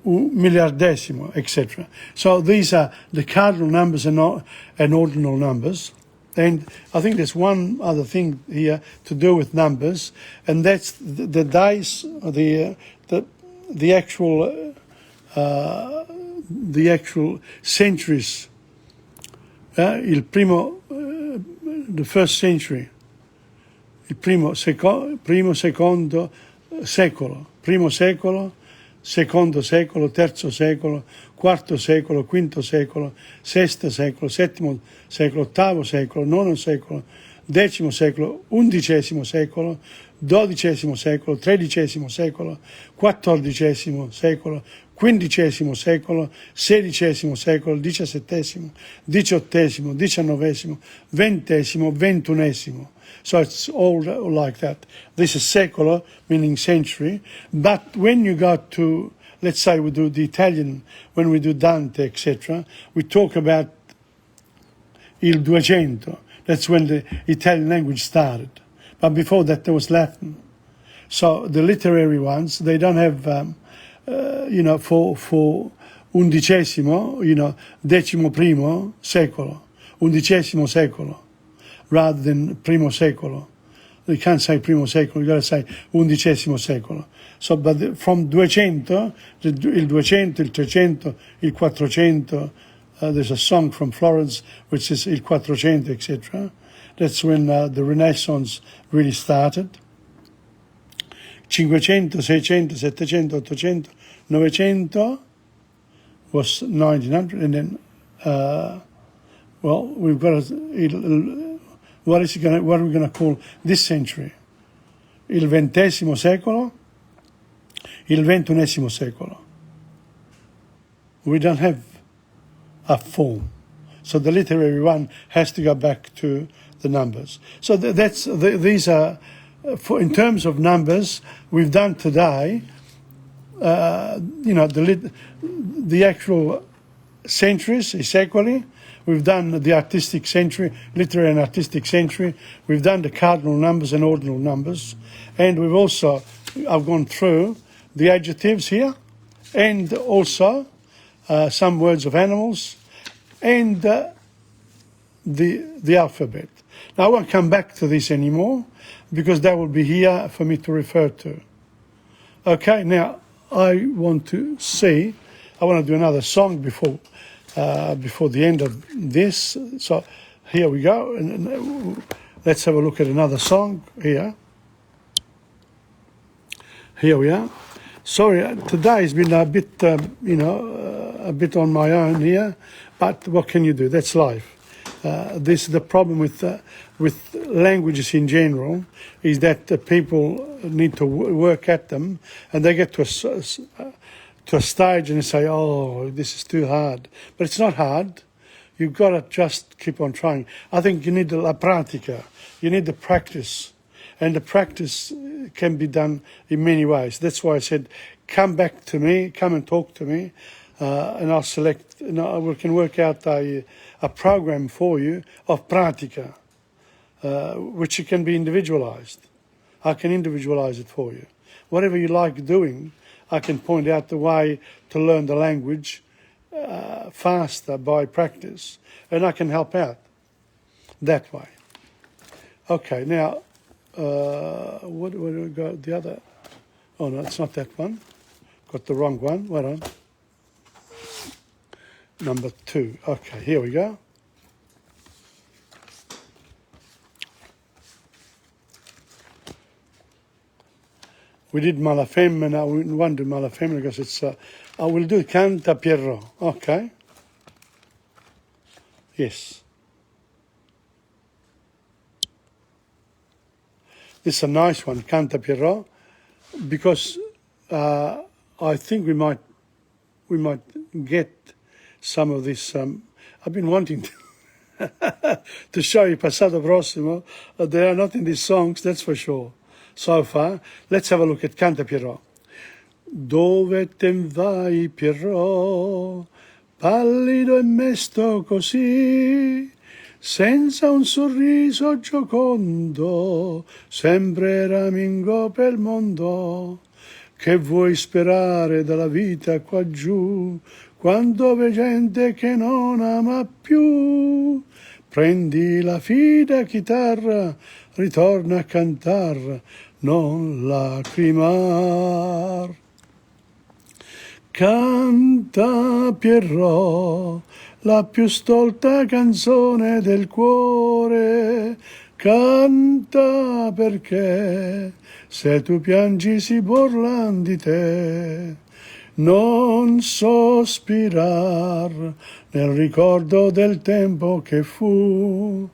Un miliardesimo, etc. So these are the cardinal numbers and ordinal numbers. And I think there's one other thing here to do with numbers, and that's the days, the actual centuries. The first century. Il primo, secondo secolo. Primo secolo, secondo secolo, terzo secolo, quarto secolo, quinto secolo, sesto secolo, settimo secolo, ottavo secolo, nono secolo, decimo secolo, undicesimo secolo, dodicesimo secolo, tredicesimo secolo, quattordicesimo secolo, quindicesimo secolo, sedicesimo secolo, diciassettesimo, diciottesimo, diciannovesimo, ventesimo, ventunesimo. So it's all like that. This is secolo, meaning century. But when you go to let's say we do the Italian, when we do Dante, etc., we talk about il 200. That's when the Italian language started. But before that, there was Latin. So the literary ones, they don't have, for undicesimo, decimo primo secolo, undicesimo secolo, rather than primo secolo. You can't say primo secolo, you got to say undicesimo secolo. So, but from 200, il 200, il 300, il 400, there's a song from Florence which is il 400, etc. That's when the Renaissance really started. 500, 600, 700, 800, 900 was 1900, and then, we've got what are we going to call this century? Il XX secolo, il XXI secolo. We don't have a form. So the literary one has to go back to the numbers. So these are, in terms of numbers, we've done today, the actual centuries, secoli. We've done the artistic century, literary and artistic century. We've done the cardinal numbers and ordinal numbers. And we've also, I've gone through the adjectives here, and also some words of animals, and the alphabet. Now I won't come back to this anymore, because that will be here for me to refer to. Okay, now I want to do another song before the end of this. So here we go, and let's have a look at another song here. Here we are. Sorry, today has been a bit, a bit on my own here, but what can you do? That's life. This is the problem with languages in general, is that people need to work at them, and they get to a stage and they say, oh, this is too hard. But it's not hard. You've got to just keep on trying. I think you need la pratica. You need the practice. And the practice can be done in many ways. That's why I said, come back to me, come and talk to me, and I'll select, we can work out a program for you of pratica, which can be individualized. I can individualize it for you. Whatever you like doing, I can point out the way to learn the language faster by practice, and I can help out that way. Okay, now, what do we got? The other, oh no, it's not that one. Got the wrong one, hold on. Number 2, okay, here we go. We did Malafemme, now we won't do Malafemme because it's, I will do Canta Pierrot, okay? Yes. This is a nice one, Canta Pierrot, because I think we might get some of this. I've been wanting to show you Passato Prossimo. They are not in these songs, that's for sure. So far, let's have a look at Canta Pierrot. Dove te vai, Pierrot, pallido e mesto così, senza un sorriso giocondo, sempre ramingo per il mondo. Che vuoi sperare dalla vita qua giù, quando v'è gente che non ama più? Prendi la fida chitarra, ritorna a cantar, non lacrimar. Canta Pierrot, la più stolta canzone del cuore, canta perché se tu piangi si burlan di te. Non sospirar nel ricordo del tempo che fu,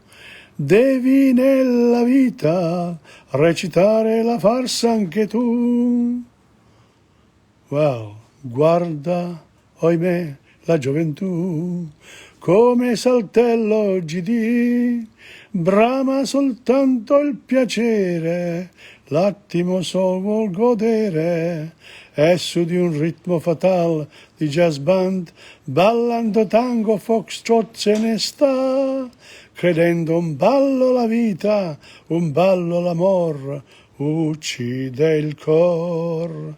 devi nella vita recitare la farsa anche tu. Wow, guarda, oimè, la gioventù, come saltello oggidì, brama soltanto il piacere, l'attimo sol vuol godere, e su di un ritmo fatal di jazz band, ballando tango foxtrot se ne sta, credendo un ballo la vita, un ballo l'amor, uccide il cor.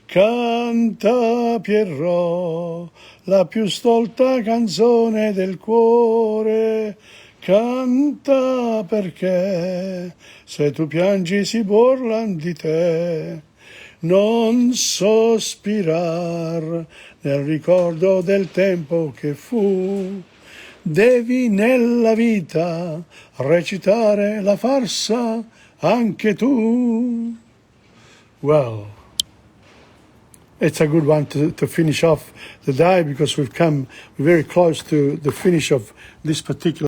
Canta Pierrot, la più stolta canzone del cuore, canta perché se tu piangi si burlan di te. Non sospirar nel ricordo del tempo che fu, devi nella vita recitare la farsa anche tu. Well, it's a good one to finish off the day, because we've come very close to the finish of this particular